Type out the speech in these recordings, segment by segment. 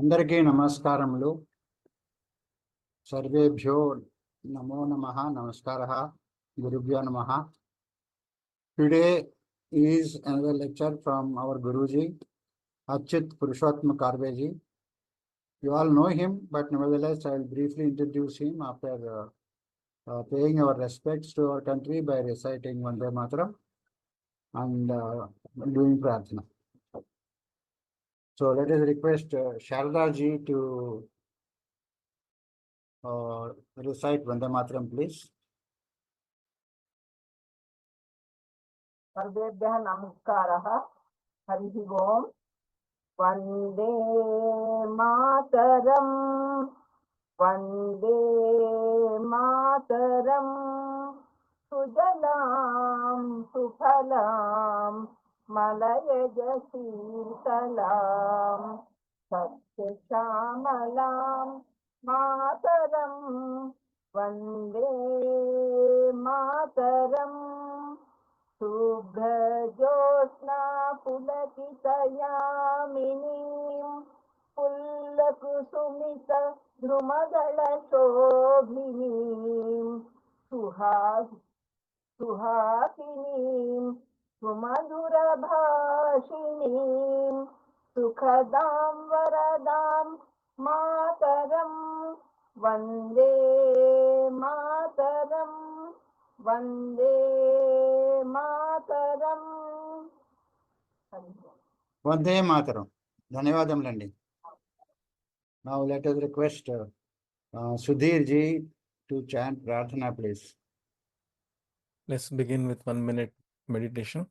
అందరికీ నమస్కారములు. సర్వేభ్యో నమో నమః. నమస్కారः. గురుభ్యో నమః. Today is another lecture from our Guruji, Achyut Purushottam Karveji. You all know him, but nevertheless I will briefly introduce him after paying our respects to our country by reciting Vande Mataram and doing prarthana. So let us request Sharda ji to recite Vande Mataram, please. सर्वेभ्यः नमस्कारः. हरिः ओम्. वन्दे मातरम्, वन्दे मातरम्. सुजलां सुफलां मलयज शीतलां सस्यश्यामलां मातरम् वन्दे मातरम्. शुभ्रज्योत्स्ना पुलकितयामिनीं पुल्लकुसुमित द्रुमदलशोभिनीं सुहासिनीं सुमधुरभाषिणीं सुखदां वरदां मातरं वन्दे मातरम्. वन्दे మాతరం. వందే మాతరం. ధన్యవాదములండి. Now let us request Sudhir ji to chant Prarthana, please. Let's begin with 1 minute meditation.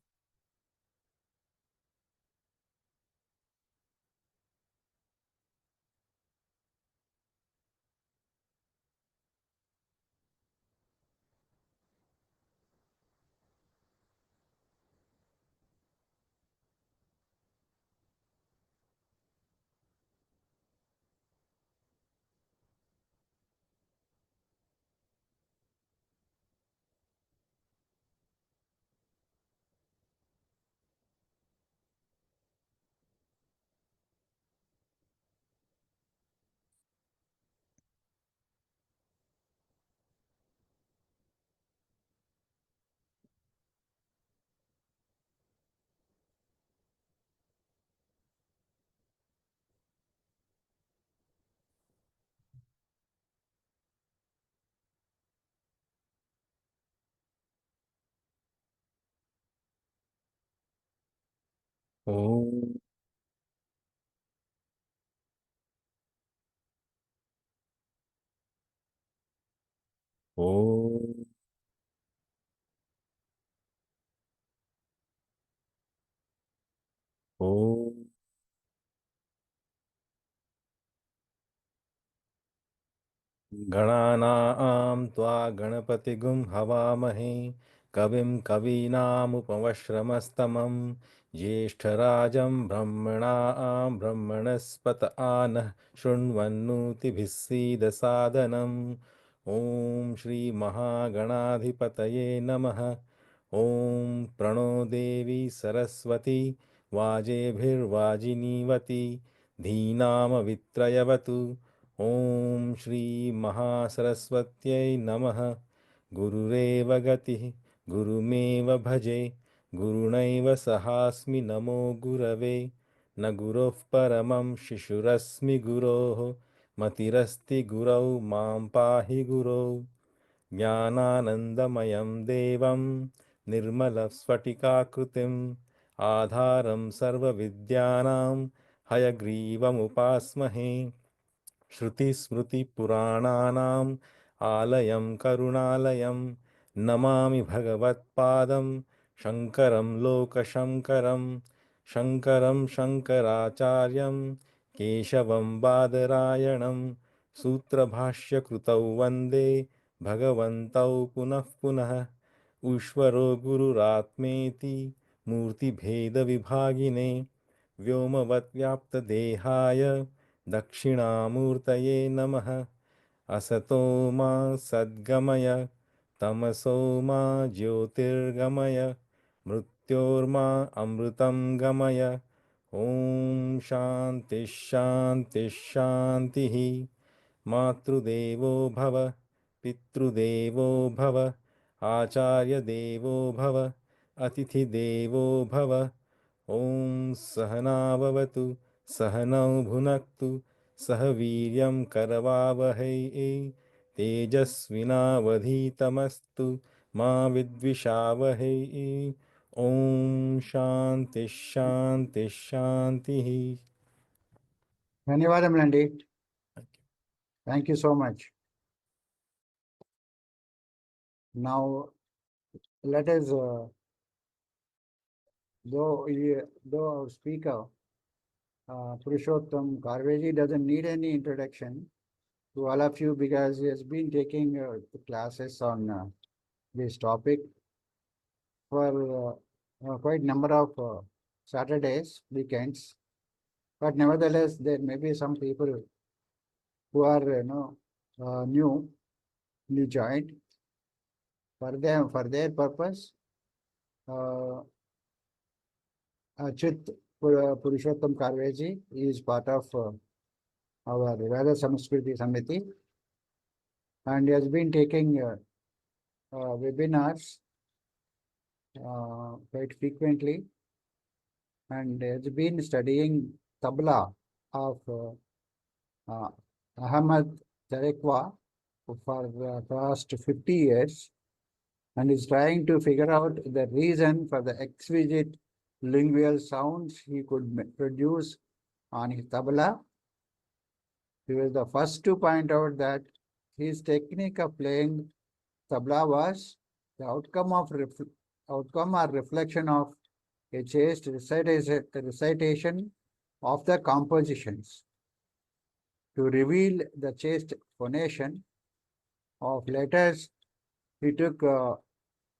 Om. Om. Om. गणानां त्वा गणपतिगुं हवामहे कविं कवीनामुपमश्रमस्तमं ज्येष्ठराजं ब्रह्मणां ब्रह्मणस्पत आनः शृण्वन्नोतिभिः सीदसादनम्। ॐ श्रीमहागणाधिपतये नमः। ॐ प्रणो देवी सरस्वती वाजेभिर्वाजिनीवती धीनामवित्रयवतु। ॐ श्री महासरस्वत्यै नमः। गुरुरेव गतिः गुरुमेव भजे गुरुणैव सहास्मि नमो गुरवे। न गुरोः परमं शिशुरस्मि गुरोः मतिरस्ति गुरौ मां पाहि गुरौ। ज्ञानानन्दमयं देवं निर्मलस्फटिकाकृतिम् आधारं सर्वविद्यानां हयग्रीवमुपास्महे। श्रुतिस्मृतिपुराणानाम् आलयं करुणालयं नमामि भगवत्पादं शङ्करं लोकशङ्करं। शङ्करं शङ्कराचार्यं केशवं बादरायणं सूत्रभाष्यकृतौ वन्दे भगवन्तौ पुनः पुनः। ईश्वरो गुरुरात्मेति मूर्तिभेदविभागिने व्योमवद्व्याप्तदेहाय दक्षिणामूर्तये नमः। असतो मा सद्गमय तमसो मा ज्योतिर्गमय मृत्योर्मा अमृतं गमय। Om Shanti Shanti Shanti. Matrudevo Bhava, Pitrudevo Bhava, Acharya Devo Bhava, Atithi Devo Bhava. Om Sahana Bhavatu, Sahanau Bhunaktu, Sahaviryam Karavavahai, Tejasvinavadhitamastu, Ma Vidvishavahai. Om Shanti Shanti Shanti. ధన్యవాదములండి. Thank you so much. Now, let us, though our speaker, Purushottam Karveji, doesn't need any introduction to all of you because he has been taking classes on this topic for quite number of Saturdays, weekends. But nevertheless, there may be some people who are newly joined. For them, for their purpose, Achit Purushottam Karveji is part of our Varna Samamnaya Samiti, and he has been taking webinars quite frequently, and has been studying tabla of Ahmad Tarekwa for the past 50 years, and is trying to figure out the reason for the exquisite lingual sounds he could produce on his tabla. He was the first to point out that his technique of playing tabla was the outcome or reflection of a chaste recitation of the compositions. To reveal the chaste phonation of letters, he took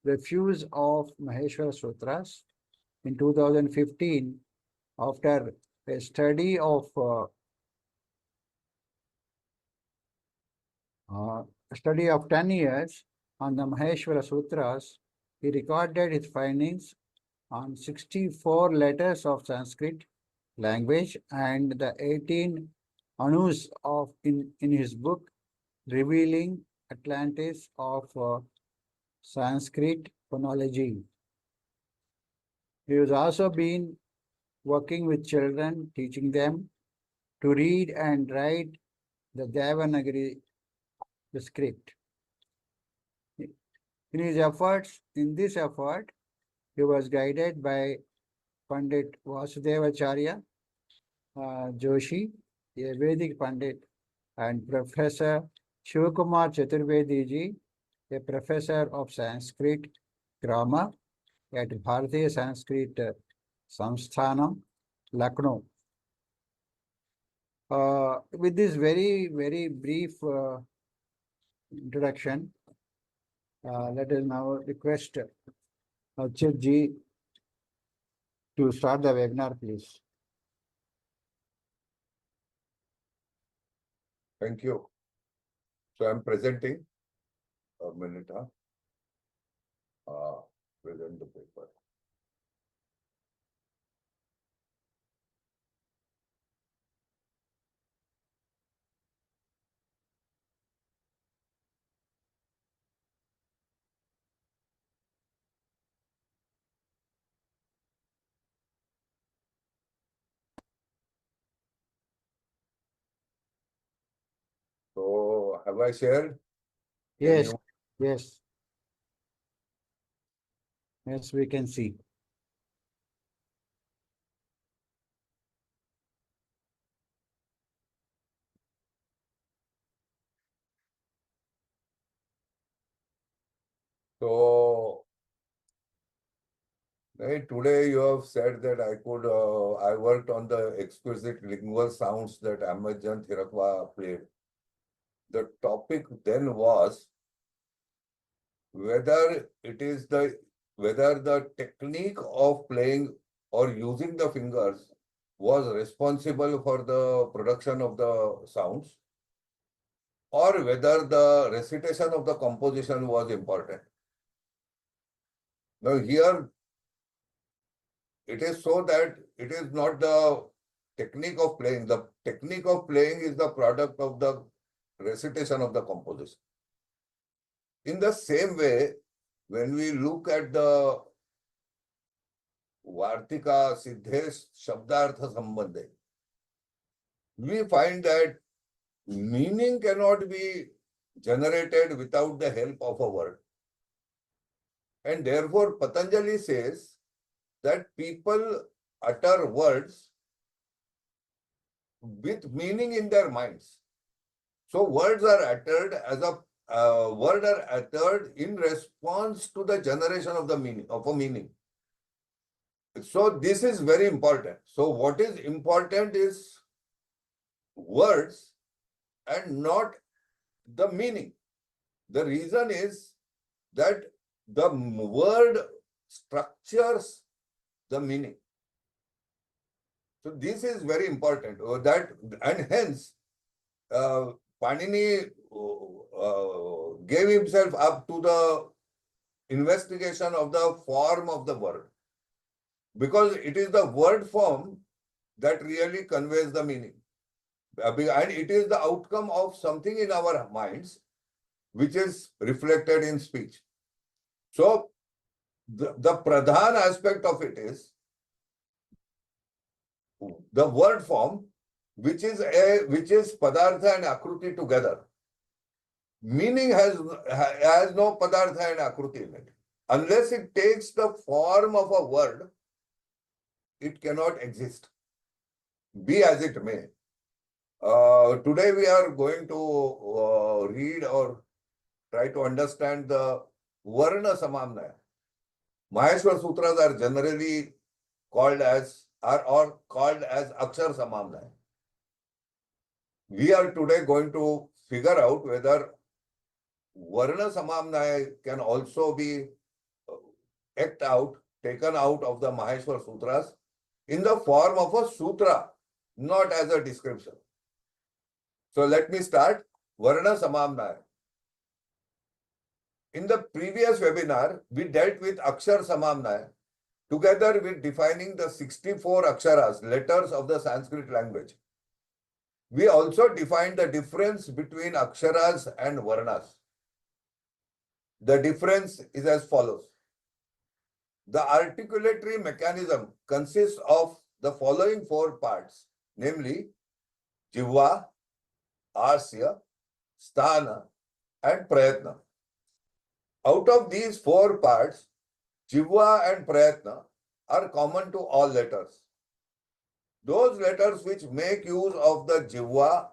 refuse of Maheshwara Sutras in 2015 after a study of 10 years on the Maheshwara Sutras. He recorded his findings on 64 letters of Sanskrit language and the 18 anus of in his book revealing Atlantis of Sanskrit phonology. He has also been working with children, teaching them to read and write the Devanagari script. In this effort, he was guided by Pandit Vasudevacharya Joshi, a Vedic Pandit, and Professor Shivakumar Chaturvedi ji, a professor of Sanskrit grammar at Bharatiya Sanskrit Samsthanam, Lucknow. With this very brief introduction, let us now request Chit ji to start the webinar, please. Thank you. So I'm presenting a minute, present the paper. So have I shared? Yes, you- yes. Yes, we can see. So today you have said that I worked on the exquisite lingual sounds that Ahmadjan Thirakwa played. The topic then was whether the technique of playing or using the fingers was responsible for the production of the sounds, or whether the recitation of the composition was important. Now here it is so that it is not the technique of playing. The technique of playing is the product of the recitation of the composition. In the same way, when we look at the Vartika Siddhesh Shabdartha Sambandhe, we find that meaning cannot be generated without the help of a word. And therefore, Patanjali says that people utter words with meaning in their minds. So words are uttered as a word are uttered in response to the generation of the meaning of a meaning. So this is very important. So what is important is words and not the meaning. The reason is that the word structures the meaning. So this is very important. And hence Panini gave himself up to the investigation of the form of the word, because it is the word form that really conveys the meaning. And it is the outcome of something in our minds which is reflected in speech. So the pradhan aspect of it is the word form, which is padartha and akruti together. Meaning has no padartha and akruti in it. Unless it takes the form of a word, it cannot exist, be as it may. Today we are going to read or try to understand the Varna Samamnaya. Maheshwar Sutras are generally called as Akshar Samamnaya. We are today going to figure out whether Varna Samamnaya can also be taken out of the Maheshwar Sutras in the form of a sutra, not as a description. So let me start. Varna Samamnaya. In the previous webinar, we dealt with Akshar Samamnaya together with defining the 64 Aksharas, letters of the Sanskrit language. We also defined the difference between Aksharas and Varnas. The difference is as follows. The articulatory mechanism consists of the following four parts, namely Jivva, Asya, Sthana, and Prayatna. Out of these four parts, Jivva and Prayatna are common to all letters. Those letters which make use of the Jivva,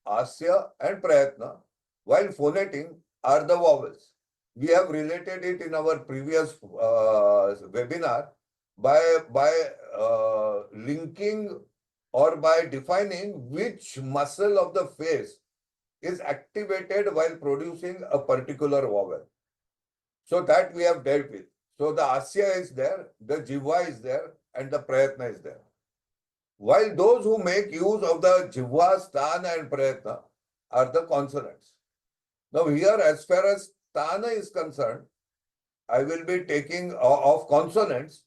Asya, and Prayatna while phoneting are the vowels. We have related it in our previous webinar by linking or by defining which muscle of the face is activated while producing a particular vowel. So that we have dealt with. So the Asya is there, the Jivva is there, and the Prayatna is there. While those who make use of the Jivva, Sthana, and Prayatna are the consonants. Now here, as far as Sthana is concerned, I will be taking of consonants,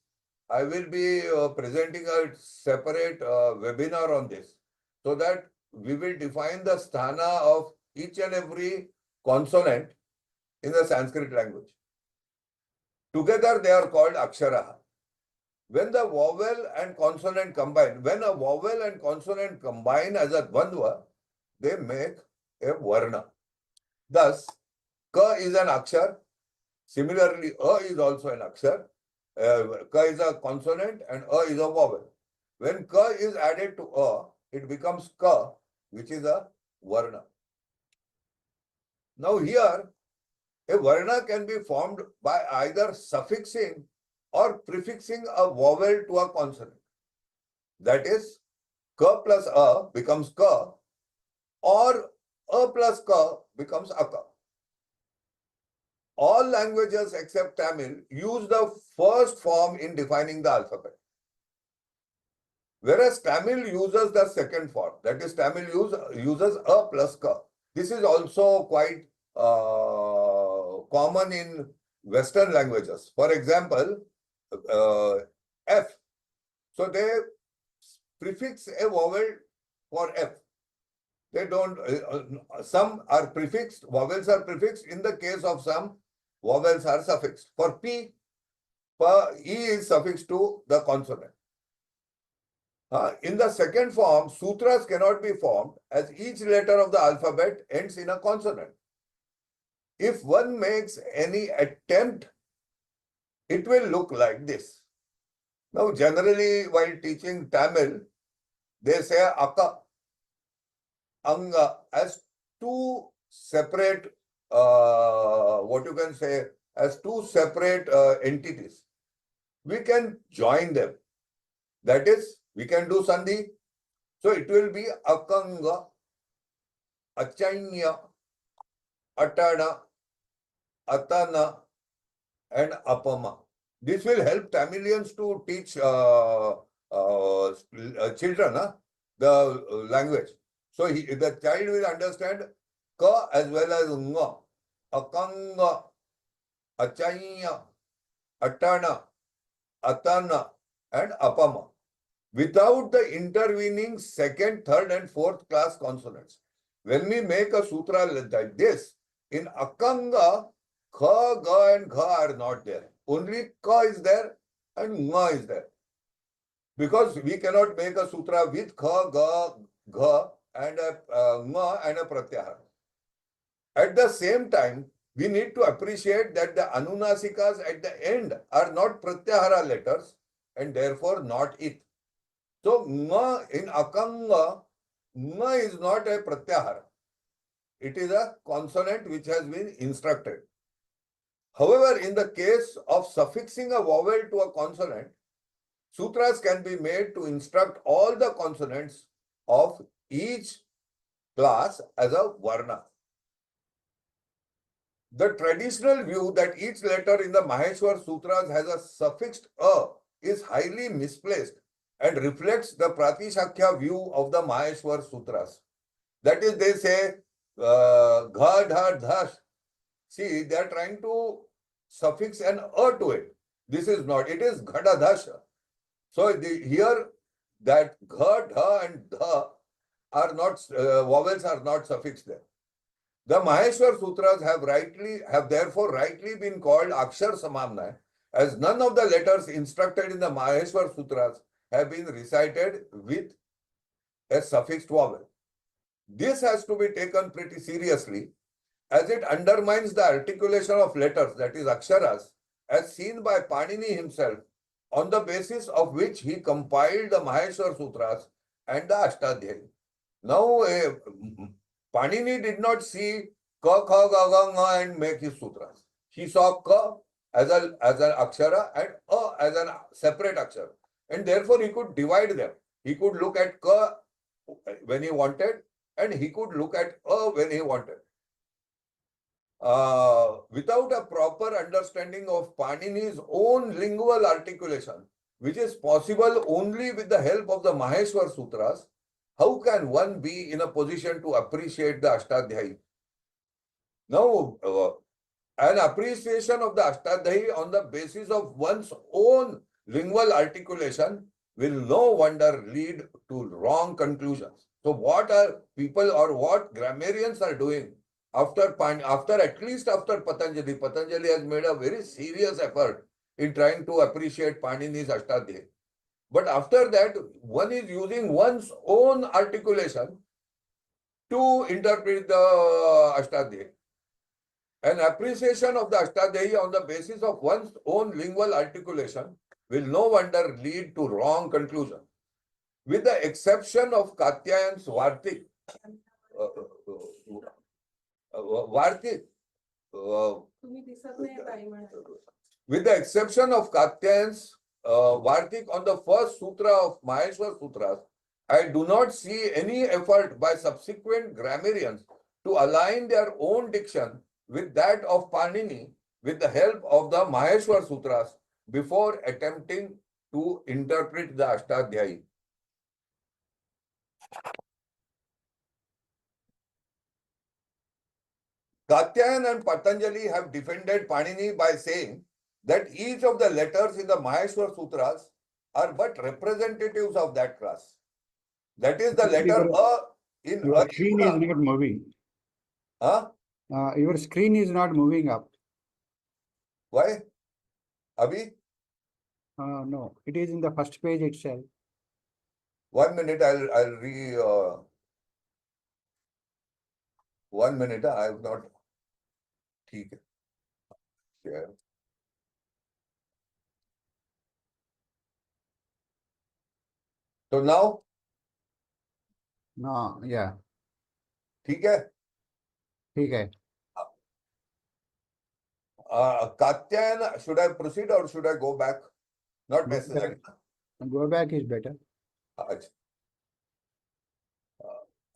I will be presenting a separate webinar on this, so that we will define the Sthana of each and every consonant in the Sanskrit language. Together they are called Akshara. When the vowel and consonant combine, when a vowel and consonant combine as a Dvandva, they make a Varna. Thus, Ka is an Akshar. Similarly, A is also an Akshar. Ka is a consonant and A is a vowel. When Ka is added to A, it becomes Ka, which is a Varna. Now here, a Varna can be formed by either suffixing or prefixing a vowel to a consonant. That is, Ka plus A becomes Ka, or A plus Ka becomes Aka. All languages except Tamil use the first form in defining the alphabet, whereas Tamil uses the second form. That is, Tamil uses A plus Ka. This is also quite common in Western languages. For example, F. So they prefix a vowel for F. They don't, some are prefixed, vowels are prefixed. In the case of some, vowels are suffixed. For P, E is suffixed to the consonant. In the second form, sutras cannot be formed as each letter of the alphabet ends in a consonant. If one makes any attempt, it will look like this. Now, generally, while teaching Tamil, they say Akka, Anga as two separate, what you can say, as two separate entities. We can join them. That is, we can do Sandhi. So it will be Akanga, Achanya, Atana, Atana, and Apama. This will help Tamilians to teach children the language. So the child will understand Ka as well as Nga, Akanga, Achanya, Atana, Atana, and Apama, without the intervening second, third, and fourth class consonants. When we make a sutra like this, in Akanga, Kha, Ga, and Gha are not there. Only Ka is there and Nga is there. Because we cannot make a sutra with Kha, Ga, Gha, and a Nga and a Pratyahara. At the same time, we need to appreciate that the Anunasikas at the end are not Pratyahara letters and therefore not it. So, Nga in Akanga, Nga is not a Pratyahara. It is a consonant which has been instructed. However, in the case of suffixing a vowel to a consonant, sutras can be made to instruct all the consonants of each class as a Varna. The traditional view that each letter in the Maheshwar Sutras has a suffixed A is highly misplaced and reflects the Pratishakhya view of the Maheshwar Sutras. That is, they say, Gha, Dha, Dhash. See, they are trying to suffix an A to it. This is not, it is Ghada Dhash. So here, that Gha, Dha, and Dha are not, vowels are not suffixed there. The Maheshwar Sutras have therefore rightly been called Akshar Samamnaya, as none of the letters instructed in the Maheshwar Sutras have been recited with a suffixed vowel. This has to be taken pretty seriously, as it undermines the articulation of letters, that is Aksharas, as seen by Panini himself, on the basis of which he compiled the Maheshwar Sutras and the Ashtadhyayi. Now, Panini did not see Ka, Kha, Ga, Ga, Nga and make his sutras. He saw Ka as an akshara and A as a separate akshara. And therefore, he could divide them. He could look at Ka when he wanted and he could look at A when he wanted. Without a proper understanding of Panini's own lingual articulation, which is possible only with the help of the Maheshwar Sutras, how can one be in a position to appreciate the Ashtadhyayi? Now, an appreciation of the Ashtadhyayi on the basis of one's own lingual articulation will no wonder lead to wrong conclusions. So what are people or what grammarians are doing after Patanjali? Patanjali has made a very serious effort in trying to appreciate Panini's Ashtadhyayi. But after that, one is using one's own articulation to interpret the Ashtadhyayi. An appreciation of the Ashtadhyayi on the basis of one's own lingual articulation will no wonder lead to wrong conclusion. With the exception of Katyayan's Vartik, with the exception of Katyayan's Vartik on the first sutra of Maheshwar Sutras, I do not see any effort by subsequent grammarians to align their own diction with that of Panini with the help of the Maheshwar Sutras before attempting to interpret the Ashtadhyayi. Katyayan and Patanjali have defended Panini by saying that each of the letters in the Maheshwar Sutras are but representatives of that class. That is the letter A in Your A. screen is not moving. Huh? Your screen is not moving up. Why? Abhi? No, it is in the first page itself. 1 minute, I'll 1 minute, I have not. ठीक है. Share. So now, No, yeah, ठीक है. ठीक है. Katyayana, should I proceed or should I go back? Not Go necessary. Go back is better. अच्छा.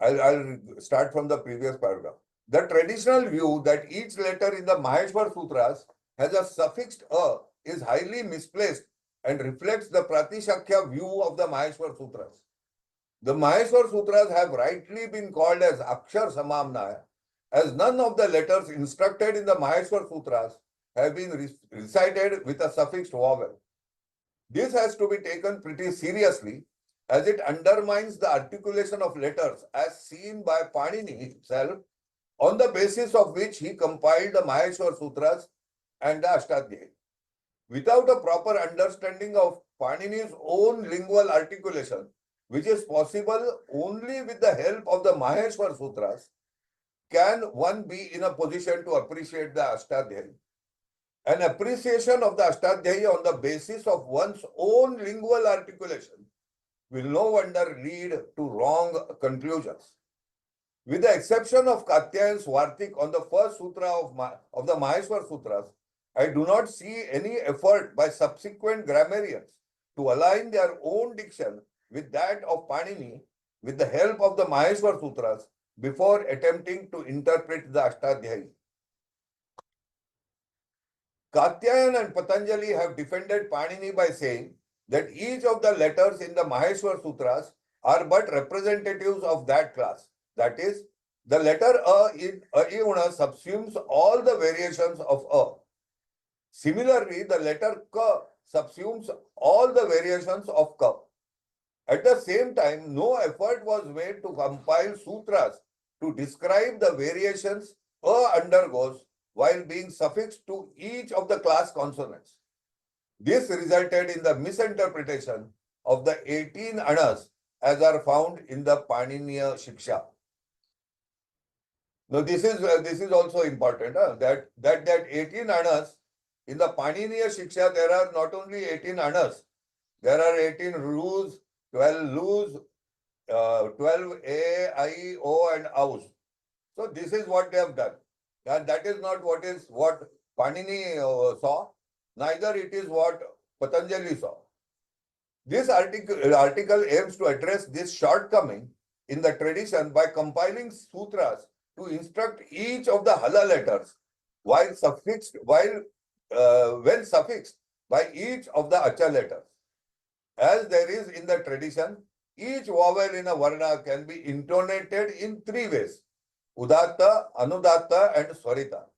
I'll start from the previous paragraph. The traditional view that each letter in the Maheshwar Sutras has a suffixed a is highly misplaced and reflects the Pratishakhya view of the Maheshwar Sutras. The Maheshwar Sutras have rightly been called as Akshar Samamnaya, as none of the letters instructed in the Maheshwar Sutras have been recited with a suffixed vowel. This has to be taken pretty seriously, as it undermines the articulation of letters as seen by Panini himself, on the basis of which he compiled the Maheshwar Sutras and the Ashtadhyayi. Without a proper understanding of Panini's own lingual articulation, which is possible only with the help of the Maheshwar Sutras, can one be in a position to appreciate the Ashtadhyayi. An appreciation of the Ashtadhyayi on the basis of one's own lingual articulation will no wonder lead to wrong conclusions. With the exception of Katyayan's Vartik on the first sutra of the Maheshwar Sutras, I do not see any effort by subsequent grammarians to align their own diction with that of Panini with the help of the Maheshwar Sutras before attempting to interpret the Ashtadhyayi. Katyayan and Patanjali have defended Panini by saying that each of the letters in the Maheshwar Sutras are but representatives of that class. That is, the letter A in Aiyuna subsumes all the variations of A. Similarly, the letter K subsumes all the variations of K. At the same time, no effort was made to compile sutras to describe the variations A undergoes while being suffixed to each of the class consonants. This resulted in the misinterpretation of the 18 anas as are found in the Paniniya Shiksha. Now, this is also important, that 18 anas in the Paniniya Shiksha, there are not only 18 anas, there are 18 rules, 12 lus, 12 a, I, o, and aus. So this is what they have done, and that is not what Panini saw, neither it is what Patanjali saw. This article aims to address this shortcoming in the tradition by compiling sutras to instruct each of the hala letters when suffixed by each of the acha letters. As there is in the tradition, each vowel in a varna can be intonated in three ways: Udatta, Anudatta, and Swarita.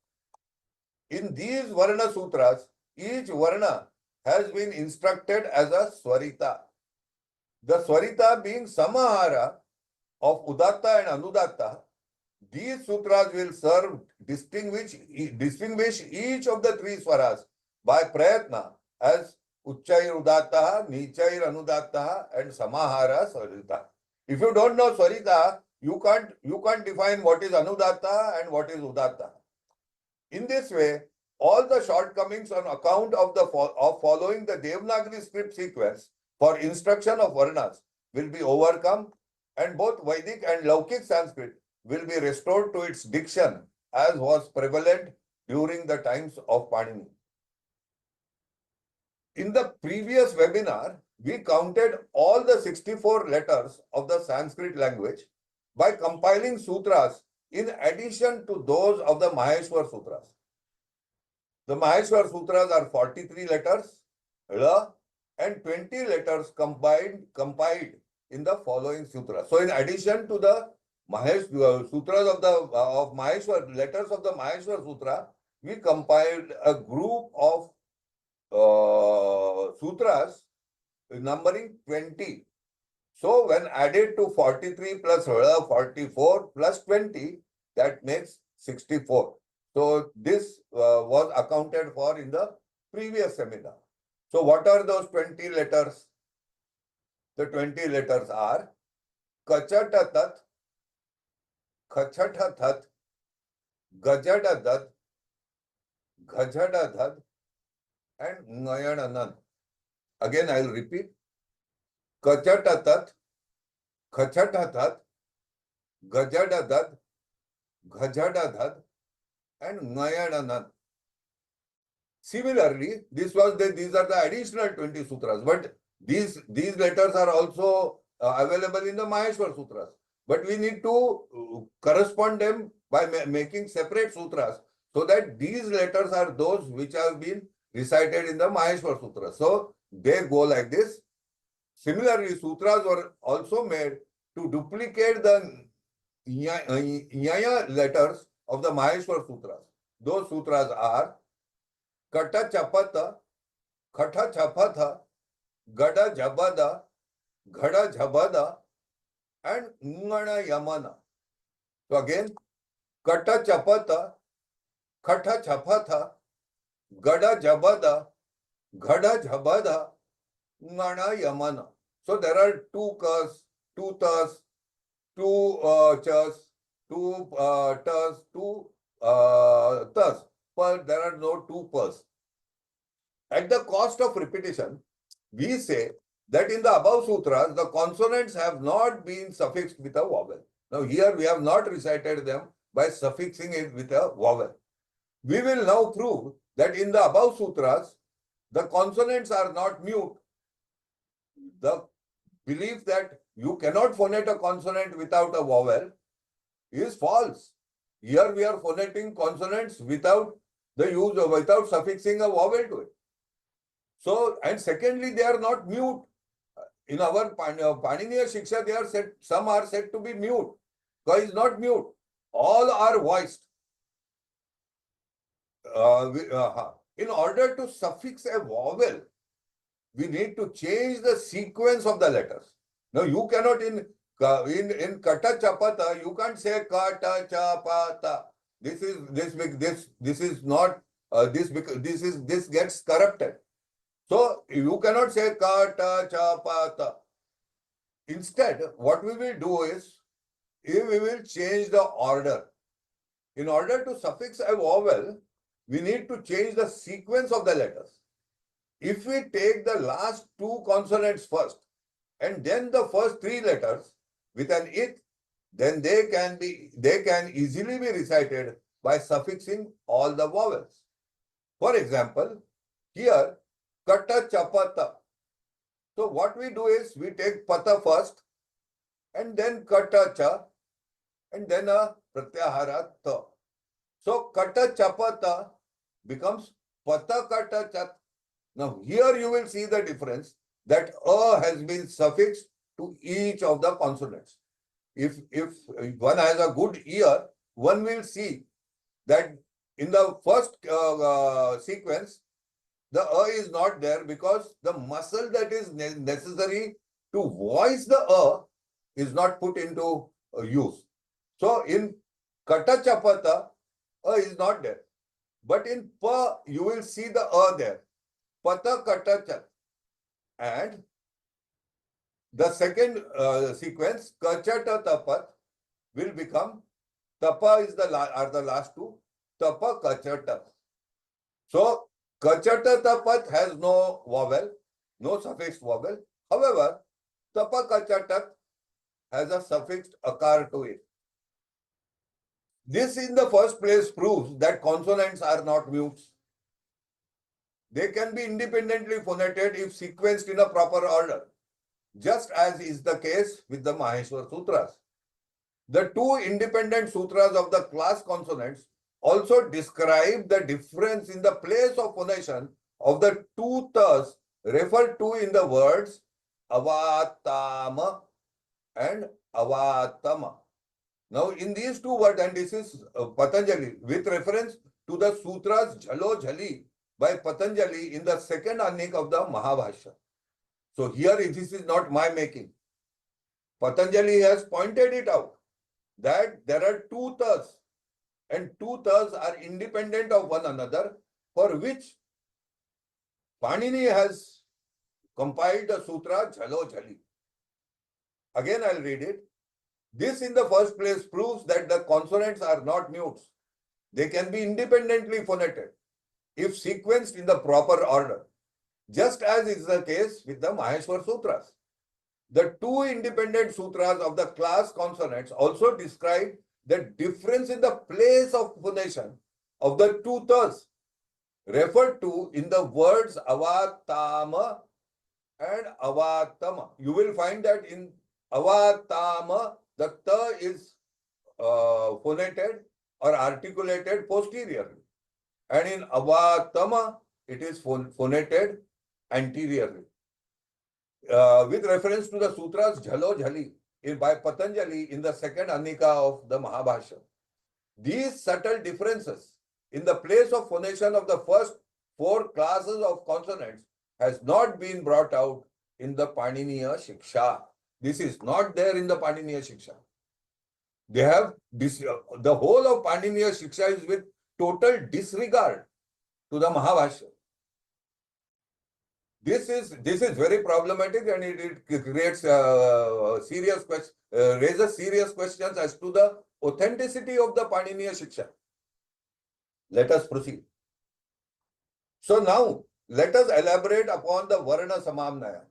In these Varna Sutras, each Varna has been instructed as a Swarita. The Swarita being Samahara of Udatta and Anudatta, these sutras will serve distinguish each of the three swaras by Prayatna as Uchchair Udatta, Nichair Anudatta, and Samahara Swarita. If you don't know Swarita, you can't define what is Anudatta and what is Udatta. In this way, all the shortcomings on account of following the Devanagari script sequence for instruction of Varnas will be overcome, and both Vedic and Laukik Sanskrit will be restored to its diction as was prevalent during the times of Panini. In the previous webinar, we counted all the 64 letters of the Sanskrit language by compiling sutras in addition to those of the Maheshwar Sutras. The Maheshwar Sutras are 43 letters, and 20 letters compiled in the following sutras. So in addition to the sutras of Maheshwar, letters of the Maheshwar Sutra, we compiled a group of sutras numbering 20. So when added to 43 plus 44 plus 20, that makes 64. So this was accounted for in the previous seminar. So what are those 20 letters? The 20 letters are Kachatatat, Khachatatat, Gajadadat, Ghajadadad, and Ngayananan. Again, I will repeat. Kachatatat, Khachatatat, Gajadadad, Ghajadadad, and Ngayananan. Similarly, these are the additional 20 sutras, but these letters are also available in the Maheshwar sutras. But we need to correspond them by making separate sutras, so that these letters are those which have been recited in the Maheshwar sutras. So they go like this. Similarly, sutras were also made to duplicate the Nyaya letters of the Maheshwar sutras. Those sutras are Kata Chapata, Kata Chapatha, Gada Jabada, Gada Jabada, and Ngana Yamana. So again, Kata Chapata, Kata Chapatha, Gada Jabada, Gada Jabada, Ngana Yamana. So there are two kas, two tas, two chas, two tas, two tas. But there are no two pas. At the cost of repetition, we say that in the above sutras, the consonants have not been suffixed with a vowel. Now here we have not recited them by suffixing it with a vowel. We will now prove that in the above sutras, the consonants are not mute. The belief that you cannot phonate a consonant without a vowel is false. Here we are phonating consonants without without suffixing a vowel to it. So, and secondly, they are not mute. In our Paniniya Shiksha, they are said, some are said to be mute. Ka is not mute. All are voiced. In order to suffix a vowel, we need to change the sequence of the letters. Now, you cannot in Kata Chapata, you can't say Kata Chapata. This is not this gets corrupted. So you cannot say Kata Chapata. Instead, what we will do is, we will change the order. In order to suffix a vowel, we need to change the sequence of the letters. If we take the last two consonants first and then the first three letters with an it, then they can easily be recited by suffixing all the vowels. For example, here Kata Chapata. So what we do is we take Pata first and then Kata Cha and then a Pratyahara Ta. So Kata Chapata becomes Pata Kata Chat. Now here you will see the difference that A has been suffixed to each of the consonants. If one has a good ear, one will see that in the first sequence, the is not there because the muscle that is necessary to voice the is not put into use. So in Kata Chapata, is not there. But in Pa, you will see the there. Pata Kata Chat. And the second sequence, Kachata Tapat, will become Tapa are the last two. Tapa Kachata. So Kachata Tapat has no vowel, no suffixed vowel. However, Tapa Kachatak has a suffixed akar to it. This in the first place proves that consonants are not mutes. They can be independently phonated if sequenced in a proper order, just as is the case with the Maheshwar Sutras. The two independent sutras of the class consonants also describe the difference in the place of phonation of the two tas referred to in the words avatama and avatama. Now, in these two words, and this is Patanjali, with reference to the sutras Jhalo Jhali by Patanjali in the second Anik of the Mahabhashya. So here, this is not my making. Patanjali has pointed it out that there are two tas, and two tas are independent of one another, for which Panini has compiled the sutra Jhalo Jhali. Again, I'll read it. This in the first place proves that the consonants are not mutes. They can be independently phoneted if sequenced in the proper order, just as is the case with the Maheshwar Sutras. The two independent sutras of the class consonants also describe the difference in the place of phonation of the two tas referred to in the words avatama and avatama. You will find that in avatama, the ta is phonated or articulated posteriorly. And in avatama, it is phonated anteriorly. With reference to the sutras Jhalo Jhali by Patanjali in the second Anika of the Mahabhashya. These subtle differences in the place of phonation of the first four classes of consonants has not been brought out in the Paniniya Shiksha. This is not there in the Paniniya Shiksha. They have the whole of Paniniya Shiksha is with total disregard to the Mahabhashya. This is very problematic, and it creates raises serious questions as to the authenticity of the Paniniya Shiksha. Let us proceed. So now let us elaborate upon the Varna Samamnaya.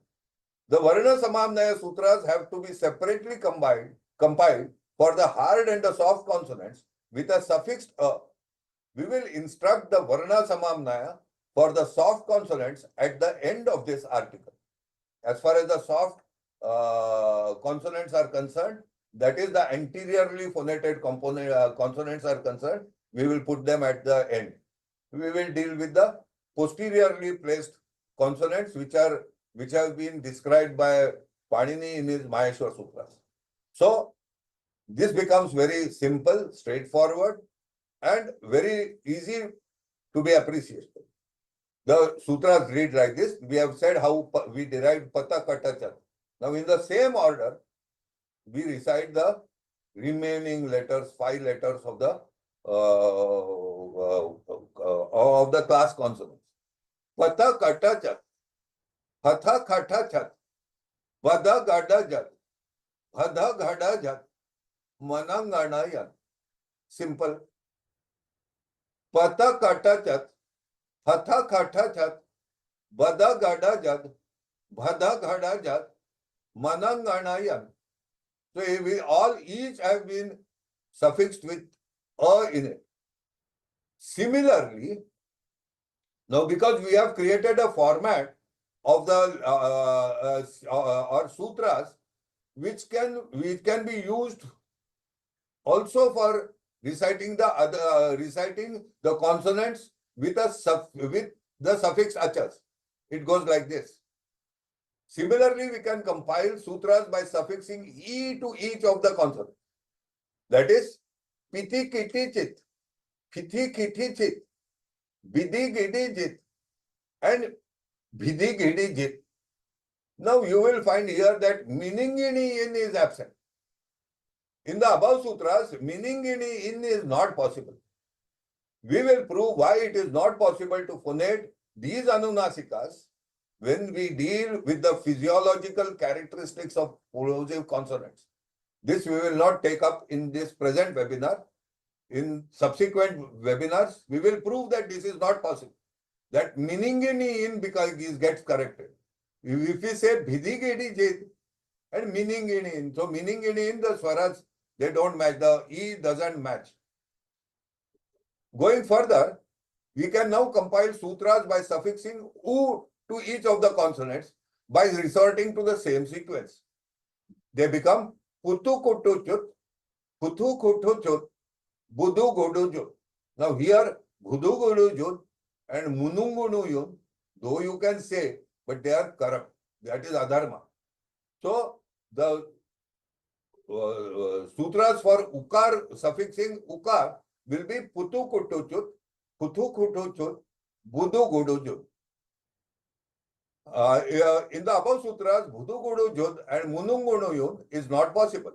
The Varna Samamnaya sutras have to be separately compiled for the hard and the soft consonants with a suffixed a. We will instruct the Varna Samamnaya for the soft consonants at the end of this article. As far as the soft consonants are concerned, that is the anteriorly phonated consonants are concerned, we will put them at the end. We will deal with the posteriorly placed consonants which have been described by Panini in his Maheshwar Sutras. So this becomes very simple, straightforward, and very easy to be appreciated. The sutras read like this. We have said how we derived pata kata chat. Now in the same order, we recite the remaining letters, 5 letters of the class consonants. Pata kata chat, hatha kata chat, vada gada jat, bhada gada jat, manangana yan. Simple. Pata kata chat, hatha kata chat, vada gada jat, bhada gada jat, manangana yan. So we all each have been suffixed with a in it. Similarly, now because we have created a format of the or sutras which can be used also for reciting the consonants with the suffix achas. It goes like this. Similarly, we can compile sutras by suffixing e to each of the consonants. That is, piti kiti chit, pithi kiti chit, bidi gidi jit, and bidi gidi jit. Now you will find here that miningini in is absent. In the above sutras, miningini in is not possible. We will prove why it is not possible to phonate these anunasikas when we deal with the physiological characteristics of plosive consonants. This we will not take up in this present webinar. In subsequent webinars, we will prove that this is not possible. That miningini in because it gets corrected. If we say bhidigedi jit and miningini in, so miningini in the swaras, they don't match. The E doesn't match. Going further, we can now compile sutras by suffixing U to each of the consonants by resorting to the same sequence. They become putu kutu chut, puthu kutu chut, budu godu jut. Now here, budu godu jut and munungunu yun, though you can say, but they are corrupt. That is adharma. So the sutras for ukar, suffixing ukar, will be putu kutu chut, puthu kutu chut, budu godu jut. In the above sutras, Bhudugudu Jod and Munungunu Yun is not possible.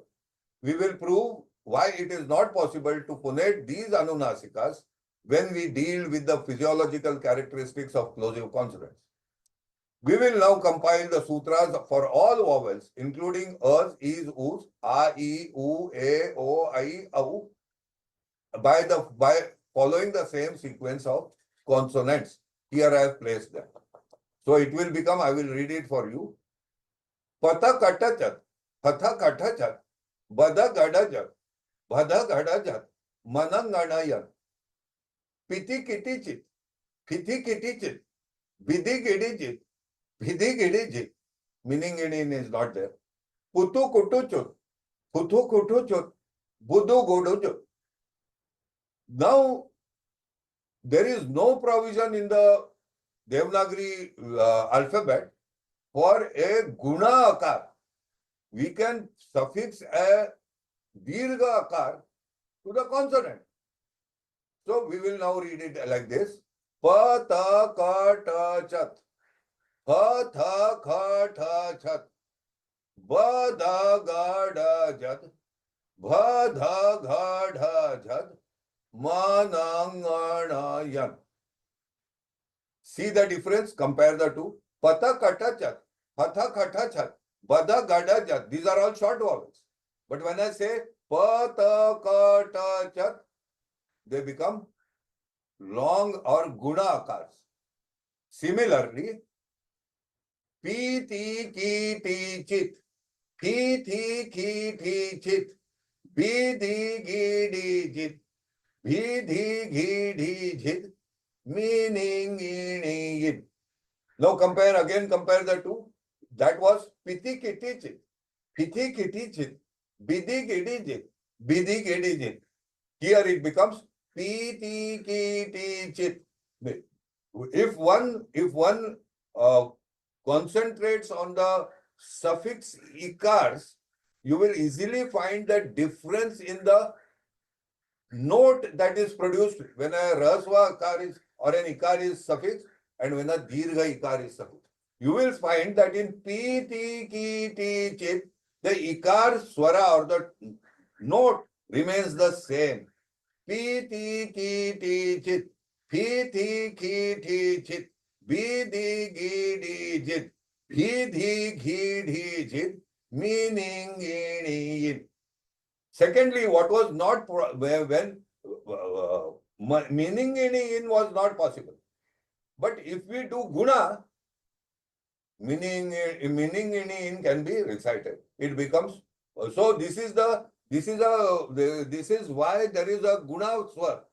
We will prove why it is not possible to phonate these Anunasikas when we deal with the physiological characteristics of plosive consonants. We will now compile the sutras for all vowels, including us, is, us, a, e, u, a, o, I, au, by following the same sequence of consonants. Here I have placed them. So it will become, I will read it for you. Patha katachat, patha katachat, bada gadajat, bada gadajat, mananganayan, piti kitichit, piti kitichit, bidi gidijit, bidi gidijit, meaning in is not there. Putu kutuchut, putu kutuchut, budu goduchut. Now, there is no provision in the Devanagari alphabet for a guna akar. We can suffix a dirgha akar to the consonant. So we will now read it like this. Pa ta ka ta chat. Pa tha kha tha chat. Ba da ga da jat. Bha dha gha dha jat. Ma na nga na yan. See the difference? Compare the two. Pata kata chat. Patha kata chat. Bada gada jat. These are all short vowels. But when I say pa ta ka ta chat, they become long or guna akars. Similarly, pi ti ki ti chit, pi thi ki thi chit, bi di gi di jit, bi di gi di jit, meaning in it. Now compare the two. That was piti kiti chit, piti kiti chit, bidi gidi jit, bidi gidi jit. Here it becomes piti kiti chit. If one concentrates on the suffix ikars, you will easily find the difference in the note that is produced when a rasva ikar is or an ikar is suffix and when a dirgha ikar is suffix. You will find that in pi ti ki ti chit, the ikar swara or the note remains the same. Pi ti ki ti chit, pi ti ki ti chit, bi di gi di jit, bhi di gi di jit, meaning in. Secondly, what was not when meaning in was not possible. But if we do guna, meaning in can be recited. It becomes so. This is why there is a guna swar.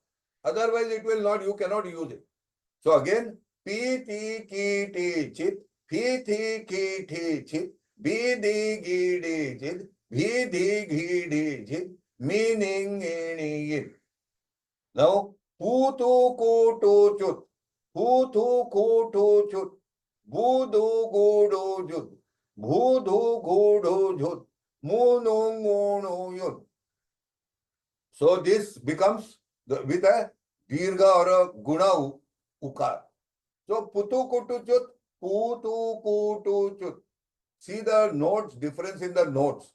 Otherwise, it will not. You cannot use it. So again, pi ti ki ti chit, pi ti ki ti chit, bi di gi di jit, bhi di gi di jit, meaning in. Now, pu tu ku tu chut, pu tu ku tu chut, bu du gu du jut, bu du gu du jut, mu nu ngu nu yun. So this becomes with a dirgha or a guna ukar. So putu kutu chut, putu kutu chut. See the notes, difference in the notes.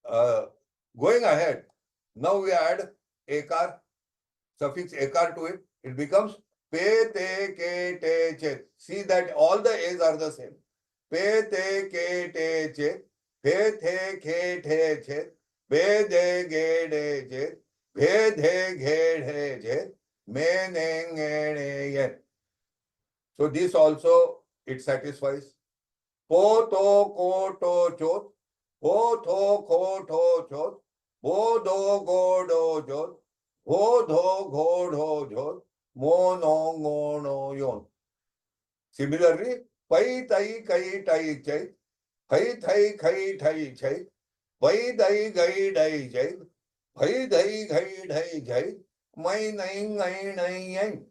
Going ahead, now we add ekar, suffix ekar to it. It becomes pe te ke te che. See that all the a's are the same. Pe te ke te che, pe te ke te che, be de ge de che, be de ge de che, me ne nge ne yen. So this also it satisfies. Po to ko to chot, po to ko to chot, bo do go do jot, bo do go do jot, mo no ngo no yon. Similarly, pai tai kai tai chai, pai thai kai thai chai, pai dai gai dai chai, pai dai gai dai chai, mai nai ngai nai yang.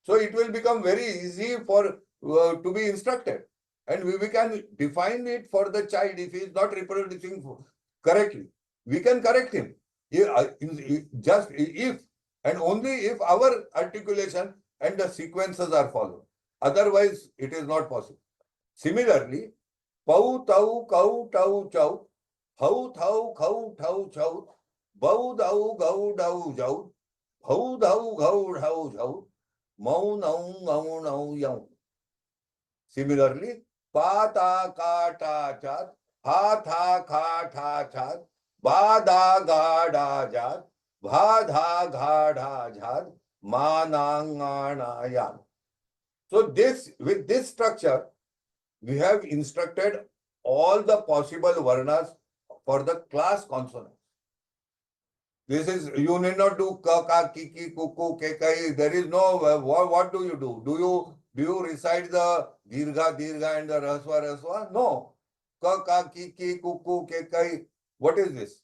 So it will become very easy for to be instructed, and we can define it for the child if he is not reproducing correctly. We can correct him. Just if and only if our articulation and the sequences are followed. Otherwise, it is not possible. Similarly, pau tau kau tau chow, hau thau khau thau chow, bau dau gau dau jau, hau dau gau dhau jau, mau nau ngau nau yau. Similarly, pa ta ka ta chat, ha tha kha tha chat, ba da ga da jat, bha dha gha dha jhat, ma na nga na yan. So with this structure, we have instructed all the possible varnas for the class consonants. This is, you need not do ka, ka, ki, ki, ku, ku, ke, kai. There is no, what do you do? Do you recite the dirgha and the raswa? No. Ka, ka, ki, ku, ku, ke, kai. What is this?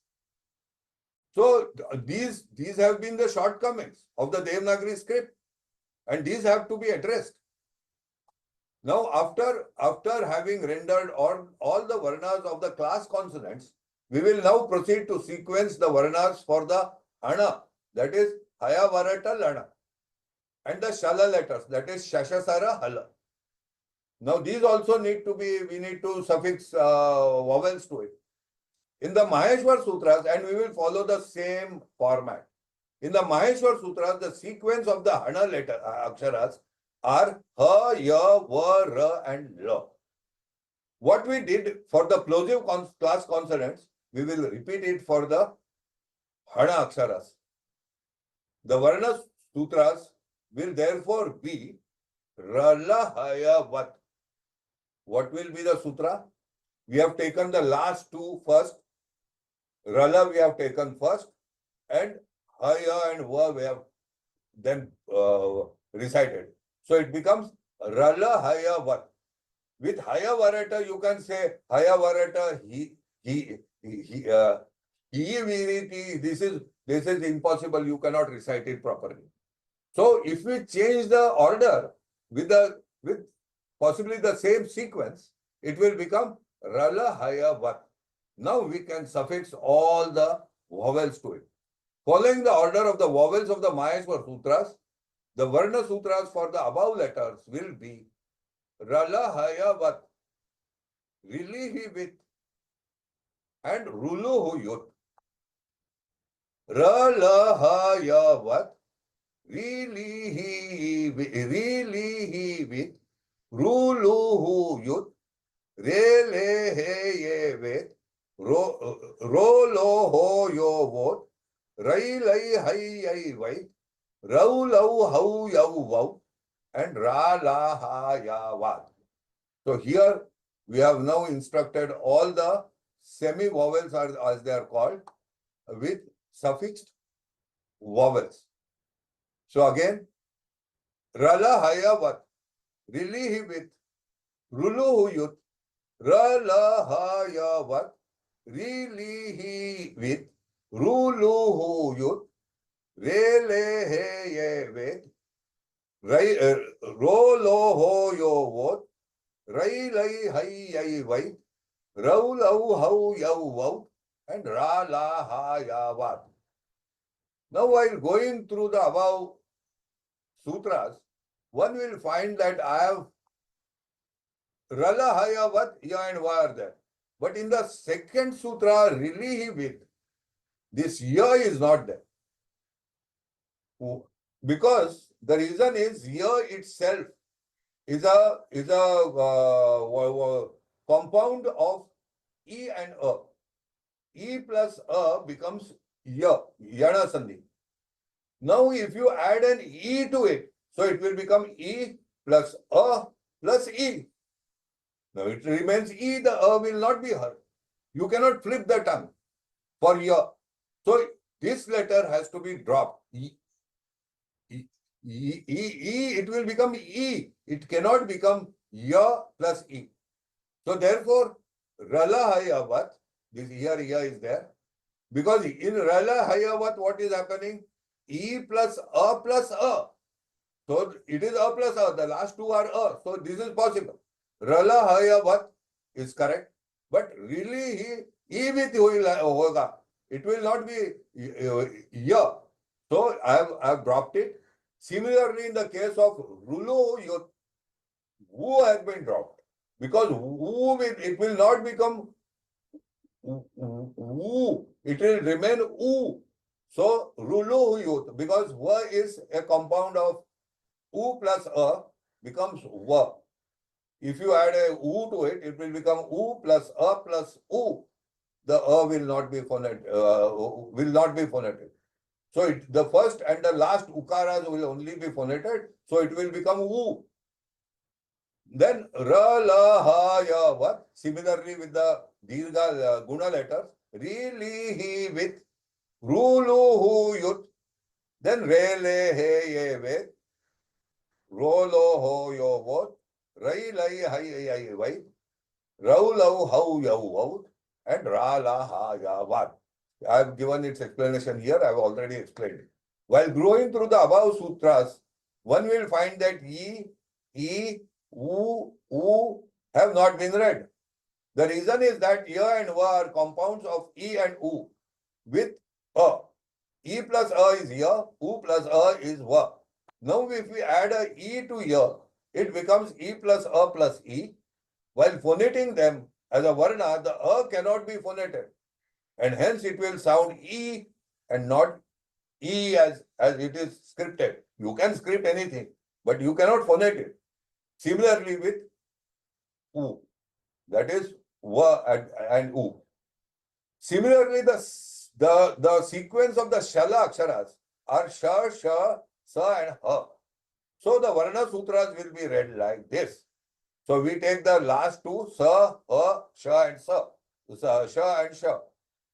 So these have been the shortcomings of the Devanagari script, and these have to be addressed. Now, after having rendered all the varnas of the class consonants, we will now proceed to sequence the varnas for the Hana, that is Haya Varata Lana, and the Shala letters, that is Shashasara Hala. Now, these also we need to suffix vowels to it. In the Maheshwar Sutras, and we will follow the same format. In the Maheshwar Sutras, the sequence of the Hana letter aksharas are Ha, Ya, Va, Ra, and La. What we did for the plosive class consonants, we will repeat it for the Hana aksharas. The Varna Sutras will therefore be Rala, Haya, Vat. What will be the sutra? We have taken the last two first. Rala we have taken first, and Haya and Va we have then recited. So it becomes Rala, Haya, Vat. With Haya Varata, you can say Haya Varata, he, viriti. This is impossible. You cannot recite it properly. So if we change the order with possibly the same sequence, it will become Rala Haya Vat. Now we can suffix all the vowels to it. Following the order of the vowels of the Maheshwar Sutras, the Varna Sutras for the above letters will be Rala Haya Vat, Rilihi with, and Ruluhu Yut. Rala Haya Vat, Rilihi with, Ruluhu Yut, Rele He with, Rolo Ho Yo Vot, Rai Lai Hai Ai Vai, Rau Lau Hau Yau Vau, and Ra La Ha Ya Vat. So here we have now instructed all the semi-vowels, as they are called, with suffixed vowels. So again, Rala Haya Vat, Rilihi with, Rulu Yut, Rala Haya Vat, Rilihi with, Rulu Yut, Rele He with, Rolo Ho Yo Vot, Rai Lai Hai Ai Vai, Rau Lau Hau Yau Vau, and Ra La Ha Ya Vat. Now, while going through the above sutras, one will find that I have Rala Haya Vat, Ya and Va are there. But in the second sutra, Rilihi with, this Ya is not there. Because the reason is Ya itself is a compound of E and A. E plus A becomes Ya, Yana Sandhi. Now, if you add an E to it, so it will become E plus A plus E. Now, it remains E, the A will not be heard. You cannot flip the tongue for Ya. So, this letter has to be dropped. It will become E. It cannot become Ya plus E. So, therefore, Rala Hayavat, this here Ya is there. Because in Rala Hayavat, what is happening? E plus A plus A. So it is A plus A. The last two are A. So this is possible. Rala Hayavat is correct. But really, E with hoga. It will not be Ya. So I have dropped it. Similarly, in the case of Rulo, Who has been dropped. Because it will not become oo, it will remain oo. So rulu youth, because wa is a compound of u plus a becomes wa. If you add a u to it, it will become u plus a plus u. The a will not be phonetic. So the first and the last ukaras will only be phonated. So it will become u. Then ra, la, ha, ya, va. Similarly with the dirgha guna letters, ri, li, hi with ru, lu, hu, yut. Then re, le, he, ye, ve. Ro, lo, ho, yo, vo. Rai, lai, hai, ai, vai. Rau, lau, hau, yau, out. And ra, la, ha, ya, va. I have given its explanation here. I have already explained it. While going through the above sutras, one will find that e, u have not been read. The reason is that ya and va are compounds of e and u with a. E plus a is ya, u plus a is va. Now if we add a e to ya, it becomes e plus a plus e. While phoneting them as a varna, the a cannot be phonated. And hence it will sound e and not e as it is scripted. You can script anything, but you cannot phonate it. Similarly with u, that is va and u. Similarly, the sequence of the shala aksharas are sha, sha, sa and ha. So the Varna Sutras will be read like this. So we take the last two, sa, ha, sha and sa. Sha and sha.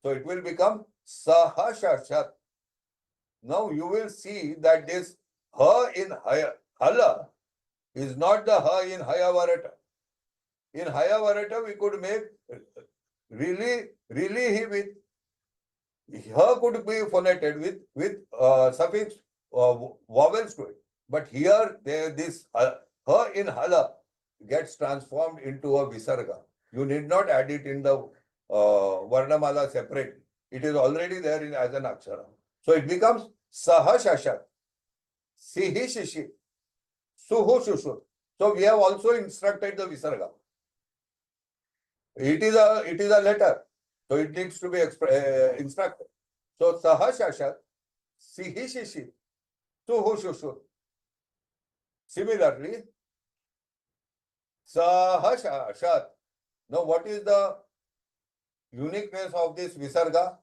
So it will become sa, ha, sha, shat. Now you will see that this ha in hala is not the ha in hayavarata. In hayavarata, we could make really he with ha could be phonated with suffix vowels to it. But here this ha in hala gets transformed into a visarga. You need not add it in the Varnamala separately. It is already there as an akshara. So it becomes saha shashat, sihi shishi, suhu shushu. So we have also instructed the visarga. It is a letter, so it needs to be instructed. So saha shashat, sihi shishi, suhu shushu. Similarly, saha shashat. Now what is the uniqueness of this visarga?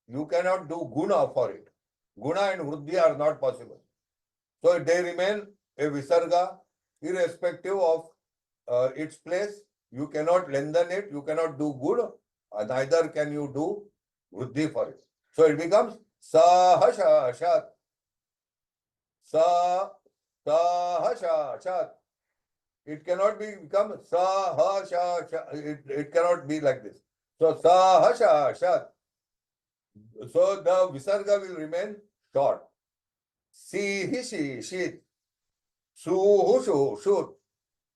You cannot do guna for it. Guna and vruddhi are not possible. So they remain a visarga irrespective of its place. You cannot lengthen it, you cannot do good, neither can you do vruddhi for it. So it becomes sahashat. Sahashat. It cannot become sahashat. It cannot be like this. So sahashat. So the visarga will remain short. Sihi shit. Suhu shut.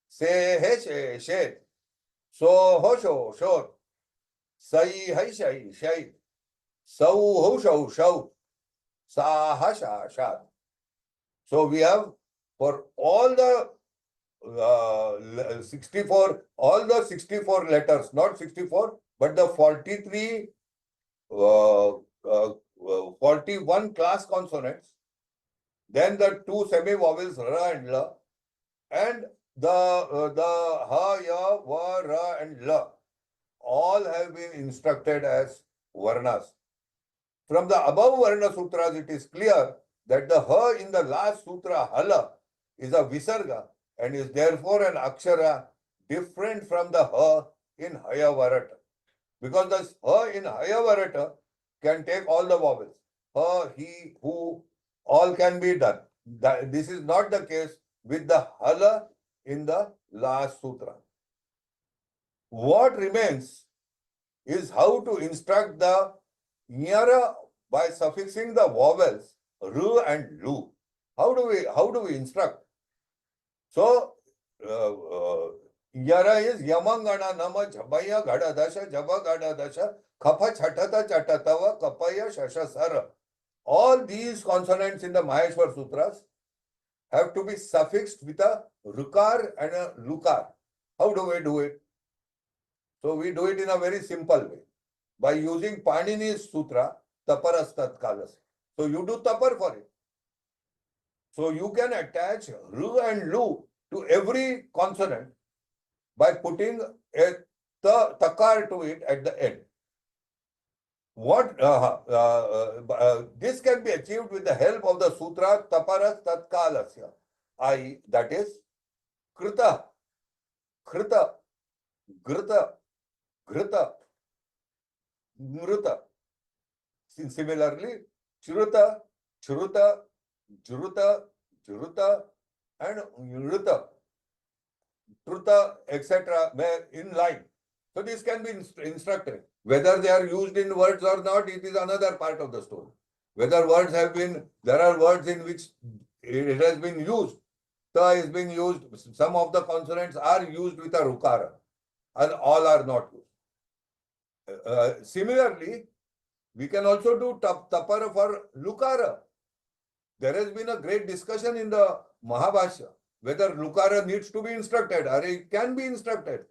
Se shet. So ho short. Sai shai. So ho shout. Sa shat. So we have for all the 64, all the 64 letters, not 64, but the 43, 41 class consonants, then the two semi-vowels ra and la, and the ha, ya, va, ra and la, all have been instructed as varnas. From the above Varna Sutras, it is clear that the ha in the last sutra, hala, is a visarga and is therefore an akshara different from the ha in hayavarata. Because the ha in hayavarata can take all the vowels. Ha, he, who, all can be done. This is not the case with the hala in the last sutra. What remains is how to instruct the nyara by suffixing the vowels ru and lu. How do we instruct? So yara is yamangana nama jabaya gada dasha jaba gada dasha kapha chatata chatatava kapaya shashasara. All these consonants in the Maheshwar Sutras have to be suffixed with a rukar and a lukar. How do we do it? So we do it in a very simple way by using Panini's Sutra, Taparastat Kalas. So you do tapar for it. So you can attach ru and lu to every consonant by putting a takar to it at the end. This can be achieved with the help of the sutra taparas tatkalasya, i.e., that is krita, krita, grita, grita, mruta. Similarly, chruta, chruta, jruta, jruta, and yruta, truta, etc. in line. So this can be instructed. Whether they are used in words or not, it is another part of the story. Whether words have been, there are words in which it has been used. Ta is being used. Some of the consonants are used with a rukara, and all are not used. Similarly, we can also do tapara for lukara. There has been a great discussion in the Mahabhashya whether lukara needs to be instructed or it can be instructed.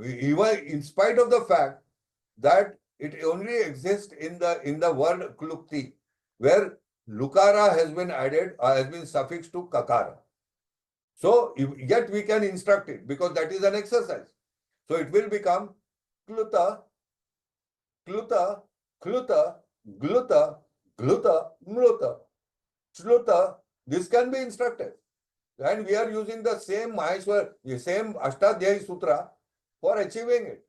Even in spite of the fact that it only exists in the word klukti, where lukara has been added or has been suffixed to kakara. So yet we can instruct it because that is an exercise. So it will become kluta, kluta, kluta, gluta, gluta, mluta, chluta. This can be instructed. And we are using the same Maheshwar, the same Ashtadhyayi Sutra for achieving it.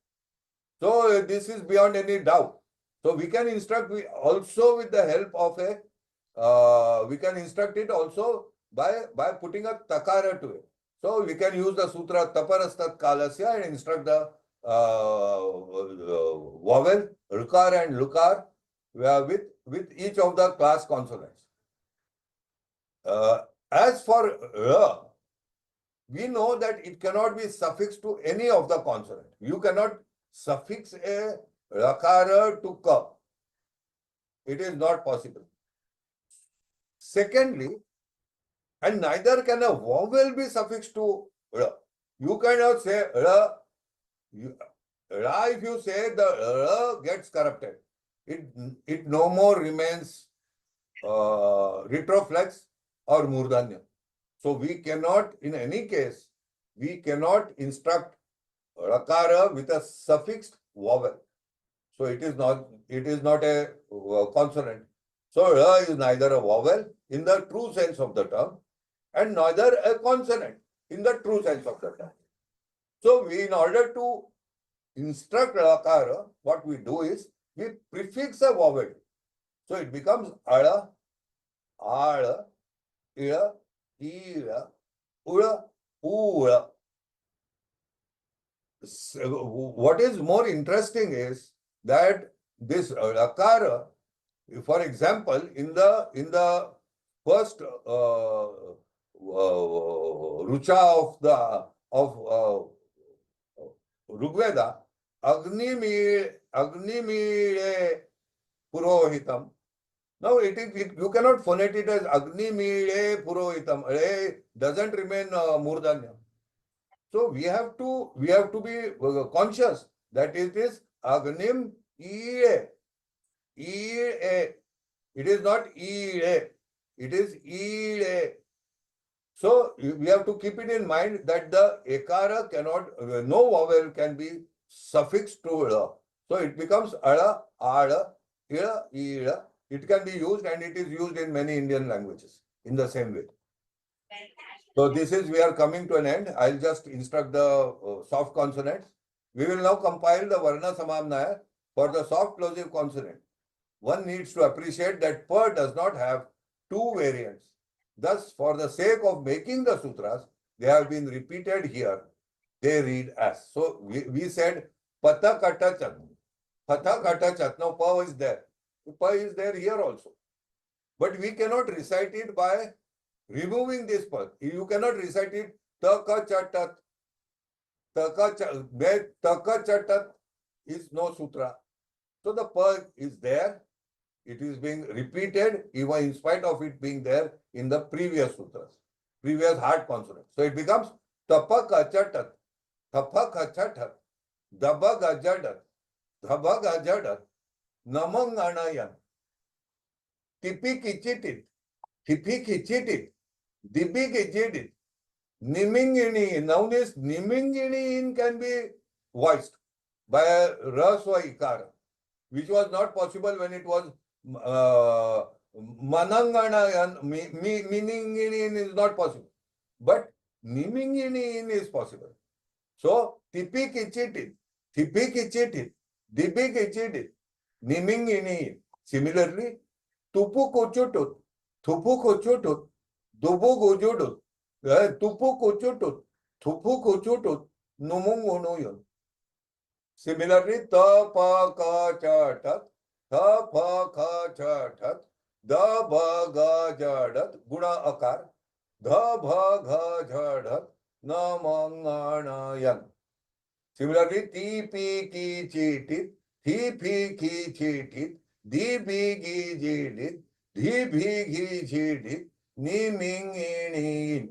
So this is beyond any doubt. So we can instruct also with the help of we can instruct it also by putting a takara to it. So we can use the sutra taparastat kalasya and instruct the vowel, rukar and lukar with each of the class consonants. As for we know that it cannot be suffixed to any of the consonant. You cannot suffix a rakara to ka. It is not possible. Secondly, and neither can a vowel be suffixed to ra. You cannot say ra. Ra, if you say, the ra gets corrupted. It no more remains retroflex or murdanya. So we cannot, in any case, we cannot instruct rakara with a suffixed vowel. So it is not a consonant. So ra is neither a vowel in the true sense of the term and neither a consonant in the true sense of the term. So in order to instruct rakara, what we do is we prefix a vowel. So it becomes ada, ada, ira, ira, ura, ura. What is more interesting is that this rakara, for example, in the first rucha of Rigveda, Agnimire Purohitam. Now you cannot phonate it as Agnimire Purohitam. Re doesn't remain Murdanya. So we have to be conscious that it is Agnim Ire. Ire. It is not Ire. It is Ire. So we have to keep it in mind that the ekara cannot, no vowel can be suffixed to ra. So it becomes ada, ada, ira, ira. It can be used and it is used in many Indian languages in the same way. So we are coming to an end. I'll just instruct the soft consonants. We will now compile the Varna Samamnaya for the soft plosive consonant. One needs to appreciate that per does not have two variants. Thus, for the sake of making the sutras, they have been repeated here. They read as. So we said pata kata chat. Pata kata chat. Now pa is there. Pa is there here also. But we cannot recite it by removing this pa. You cannot recite it taka chatat. Taka chatat is no sutra. So the pa is there. It is being repeated even in spite of it being there in the previous sutras, previous hard consonants. So it becomes tapaka chatat. thapa kachatat, daba gajadat, dhaba gajadat, namang anayan, tipi kichitit, tipi kichitit, dibi kichitit, nimingini. Nowadays, nimingini can be voiced by a raswa ikara, which was not possible when it was manangana, meaning in is not possible. But naming in is possible. So, tipi kichitit, tipi kichitit, dibi kichitit, naming in. Similarly, tupu kuchutut, thupu kuchutut, dubu gujudut, tupu kuchutut, thupu kuchutut, numung unuyon. Similarly, ta pa ka cha tat, tha pa ka cha tat, da ba ga ja dat, guna akar, dha bha gha jha dat, na ma nga na yan. Similarly, ti pi ki chi tit, thi phi ki chi tit, di bi gi ji dit, di bhi gi ji dit, ni ming ni in.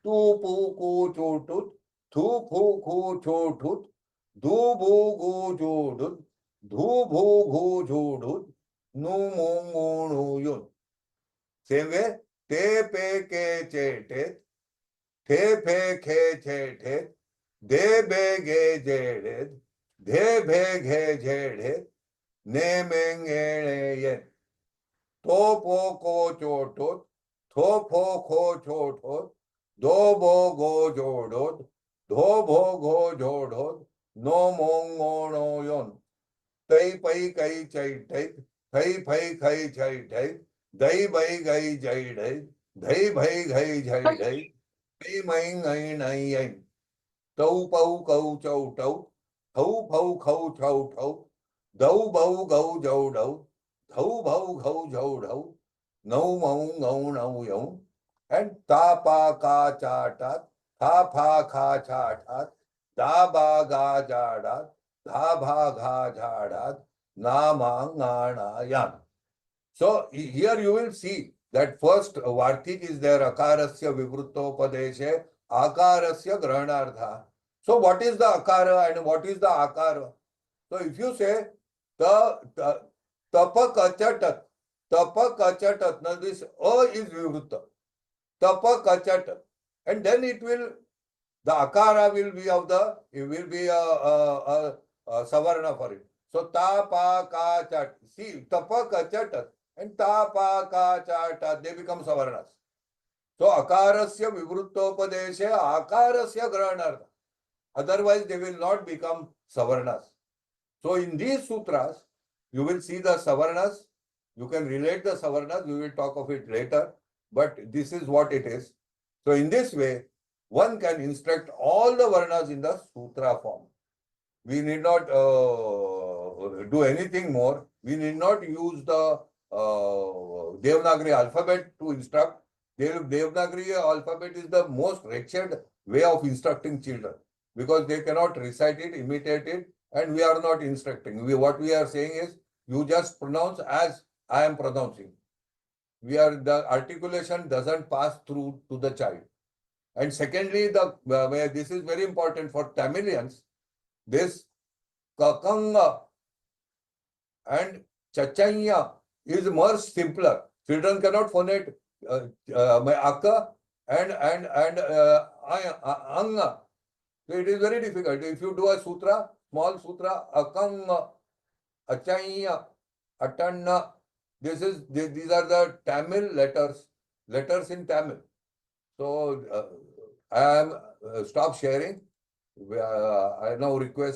Tu pu ku chu tut, thu pu ku chu tut, du bu gu ju dut, du bu gu ju dut, nu mu ngu nu yun. Same way, te pe ke che tet, te pe ke che tet, de be ge je red, de be ge je red, ne meng e yen. To po ko cho tot, tho po ko cho tot, do bo go jo dot, do bo go jo dot, no mong ngo no yon. Tei pai kai chai tai, thai phai khai chai tai, dai bai gai jai dai, dai bai gai jai dai, dai mai ngai nai ai. Tâu pâu câu châu trấu, thấu phâu khâu trâu trấu, đấu bầu gâu dầu đậu, thấu bầu khâu dầu đậu, nấu mông ngâu nấu giống, and ta pa ka cha tat, tha pha kha cha tat, da ba ga ja dat, da bha ga ja dat, na ma nga na yan. So here you will see that first Vartik is there, akarasya vivruttopadeshe, akarasya grahanartha. So what is the akara and what is the akara? So if you say tapa kachatat, now this is vivrutta, tapa kachatat, and then it will, the akara will be of the, it will be a savarna for it. So ta pa ka chat, see tapa kachatat and ta pa ka chat, they become savarnas. So akarasya vivruttopadeshe akarasya grahanartha. Otherwise, they will not become savarnas. So in these sutras, you will see the savarnas. You can relate the savarnas. We will talk of it later. But this is what it is. So in this way, one can instruct all the varnas in the sutra form. We need not do anything more. We need not use the Devanagari alphabet to instruct. Devanagari alphabet is the most wretched way of instructing children, because they cannot recite it, imitate it, and we are not instructing. What we are saying is, you just pronounce as I am pronouncing. The articulation doesn't pass through to the child. And secondly, this is very important for Tamilians. This kakanga and chachanya is much simpler. Children cannot phonate akka and anga. So it is very difficult. If you do a sutra, small sutra, akanga, achanya, atanna, these are the Tamil letters in Tamil. So I am stop sharing. I now request